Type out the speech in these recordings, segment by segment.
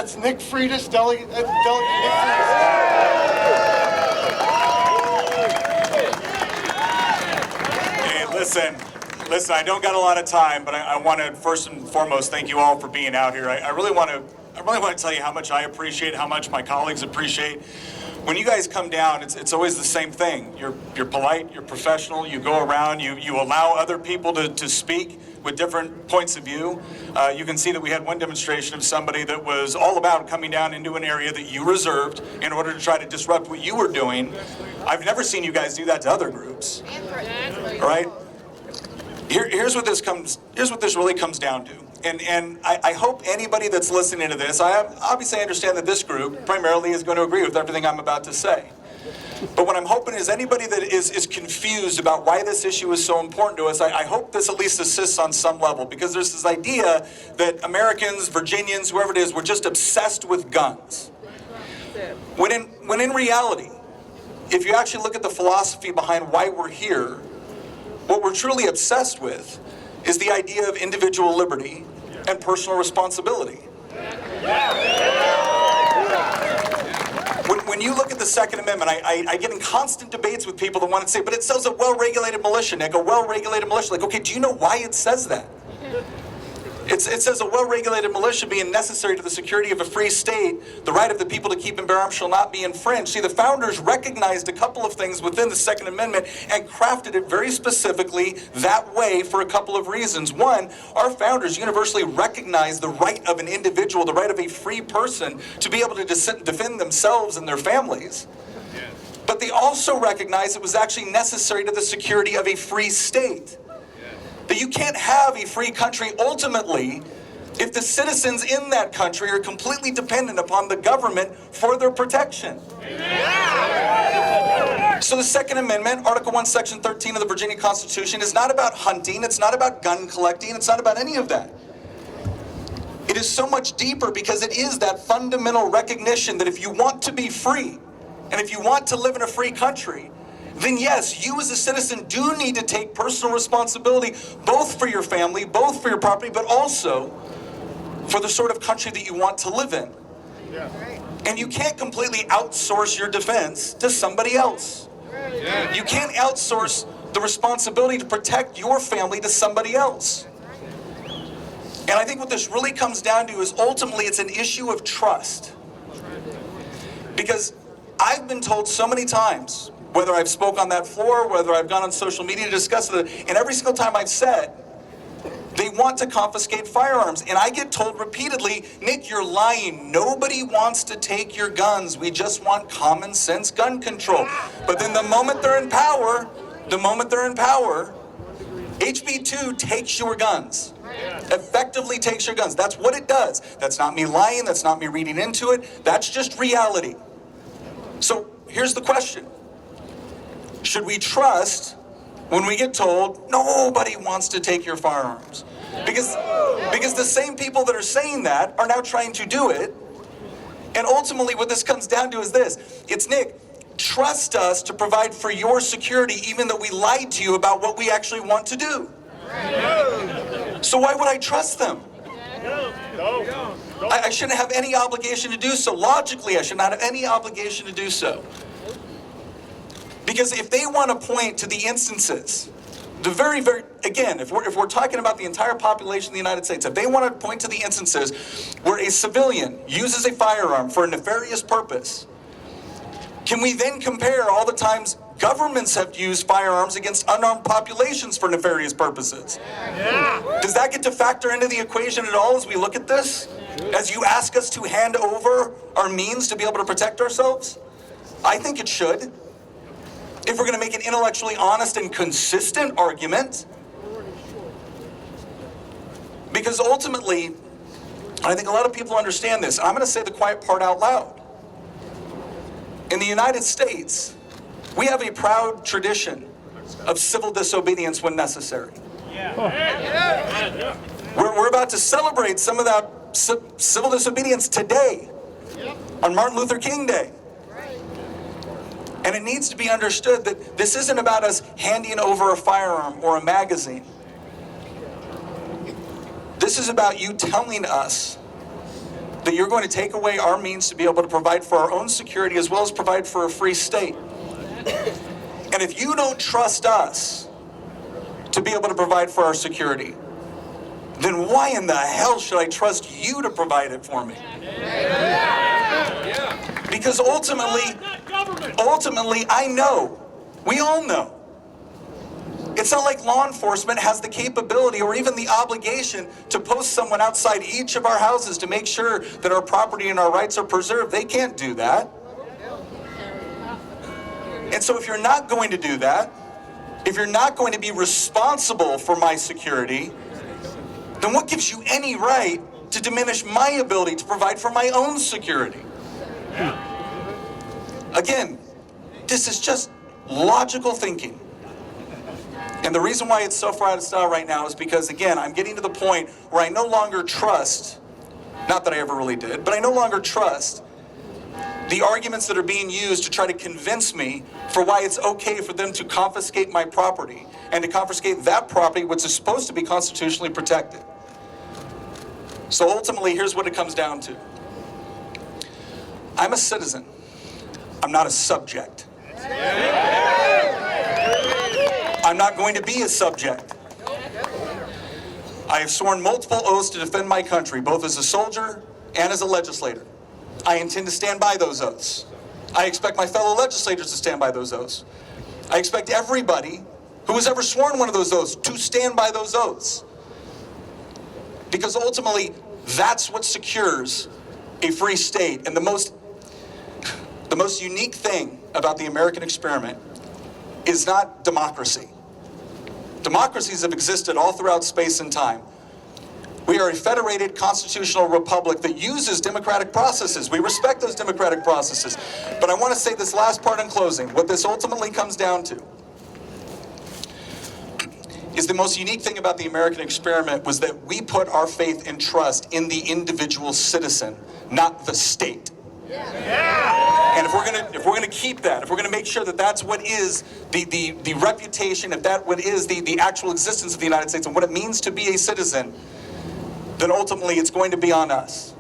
That's Nick Freitas, Delegate Nick Freitas. Hey, listen, I don't got a lot of time, but I want to first and foremost thank you all for being out here. I really want to tell you how much I appreciate, how much my colleagues appreciate. When you guys come down, it's always the same thing. You're polite, you're professional, you go around, you allow other people to speak with different points of view. You can see that we had one demonstration of somebody that was all about coming down into an area that you reserved in order to try to disrupt what you were doing. I've never seen you guys do that to other groups. All right? Here's what this really comes down to. And I hope anybody that's listening to this, I understand that this group primarily is going to agree with everything I'm about to say. But what I'm hoping is anybody that is confused about why this issue is so important to us, I hope this at least assists on some level, because there's this idea that Americans, Virginians, whoever it is, we're just obsessed with guns. When in reality, if you actually look at the philosophy behind why we're here, what we're truly obsessed with is the idea of individual liberty and personal responsibility. When you look at the Second Amendment, I get in constant debates with people that want to say, but it says a well-regulated militia, Nick, a well-regulated militia. Like, okay, do you know why it says that? It says a well-regulated militia being necessary to the security of a free state, the right of the people to keep and bear arms shall not be infringed. See, the founders recognized a couple of things within the Second Amendment and crafted it very specifically that way for a couple of reasons. One, our founders universally recognized the right of an individual, the right of a free person to be able to defend themselves and their families. But they also recognized it was actually necessary to the security of a free state. That you can't have a free country ultimately if the citizens in that country are completely dependent upon the government for their protection. So the Second Amendment, Article 1, Section 13 of the Virginia Constitution, is not about hunting, it's not about gun collecting, it's not about any of that. It is so much deeper because it is that fundamental recognition that if you want to be free, and if you want to live in a free country, then yes, you as a citizen do need to take personal responsibility, both for your family, both for your property, but also for the sort of country that you want to live in. Yeah. And you can't completely outsource your defense to somebody else. Yeah. You can't outsource the responsibility to protect your family to somebody else. And I think what this really comes down to is ultimately it's an issue of trust. Because I've been told so many times, whether I've spoke on that floor, whether I've gone on social media to discuss it, and every single time I've said, they want to confiscate firearms. And I get told repeatedly, Nick, you're lying. Nobody wants to take your guns. We just want common sense gun control. But then the moment they're in power, HB 2 takes your guns. Effectively takes your guns. That's what it does. That's not me lying. That's not me reading into it. That's just reality. So here's the question. Should we trust when we get told nobody wants to take your firearms? Because the same people that are saying that are now trying to do it. And ultimately what this comes down to is this. It's, Nick, trust us to provide for your security even though we lied to you about what we actually want to do. So why would I trust them? I shouldn't have any obligation to do so. Logically, I should not have any obligation to do so. Because if they want to point to the instances, again, if we're talking about the entire population of the United States, if they want to point to the instances where a civilian uses a firearm for a nefarious purpose, can we then compare all the times governments have used firearms against unarmed populations for nefarious purposes? Yeah. Does that get to factor into the equation at all as we look at this? As you ask us to hand over our means to be able to protect ourselves? I think it should. If we're going to make an intellectually honest and consistent argument. Because ultimately, I think a lot of people understand this. I'm going to say the quiet part out loud. In the United States, we have a proud tradition of civil disobedience when necessary. We're about to celebrate some of that civil disobedience today, on Martin Luther King Day. And it needs to be understood that this isn't about us handing over a firearm or a magazine. This is about you telling us that you're going to take away our means to be able to provide for our own security as well as provide for a free state. And if you don't trust us to be able to provide for our security, then why in the hell should I trust you to provide it for me? Because ultimately, I know, we all know, it's not like law enforcement has the capability or even the obligation to post someone outside each of our houses to make sure that our property and our rights are preserved. They can't do that. And so if you're not going to do that, if you're not going to be responsible for my security, then what gives you any right to diminish my ability to provide for my own security? Again, this is just logical thinking. And the reason why it's so far out of style right now is because, again, I'm getting to the point where I no longer trust, not that I ever really did, but I no longer trust the arguments that are being used to try to convince me for why it's okay for them to confiscate my property and to confiscate that property which is supposed to be constitutionally protected. So ultimately, here's what it comes down to. I'm a citizen. I'm not a subject. I'm not going to be a subject. I have sworn multiple oaths to defend my country, both as a soldier and as a legislator. I intend to stand by those oaths. I expect my fellow legislators to stand by those oaths. I expect everybody who has ever sworn one of those oaths to stand by those oaths. Because ultimately, that's what secures a free state. And the most unique thing about the American experiment is not democracy. Democracies have existed all throughout space and time. We are a federated constitutional republic that uses democratic processes. We respect those democratic processes. But I want to say this last part in closing. What this ultimately comes down to is the most unique thing about the American experiment was that we put our faith and trust in the individual citizen, not the state. And if we're gonna keep that, if we're gonna make sure that that's what is the reputation, if that what is the actual existence of the United States and what it means to be a citizen, then ultimately it's going to be on us.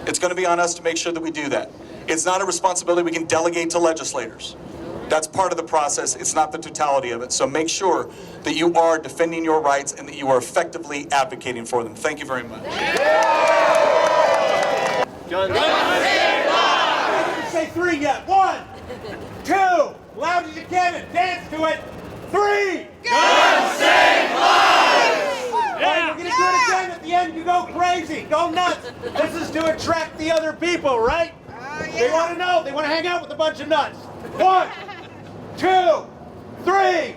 It's going to be on us to make sure that we do that. It's not a responsibility we can delegate to legislators. That's part of the process. It's not the totality of it. So make sure that you are defending your rights and that you are effectively advocating for them. Thank you very much. Say three yet. 1, 2, loud as you can and dance to it. 3. Guns save lives! We're gonna do it again at the end. You go crazy, go nuts. This is to attract the other people, right? They want to know. They want to hang out with a bunch of nuts. 1, 2, 3.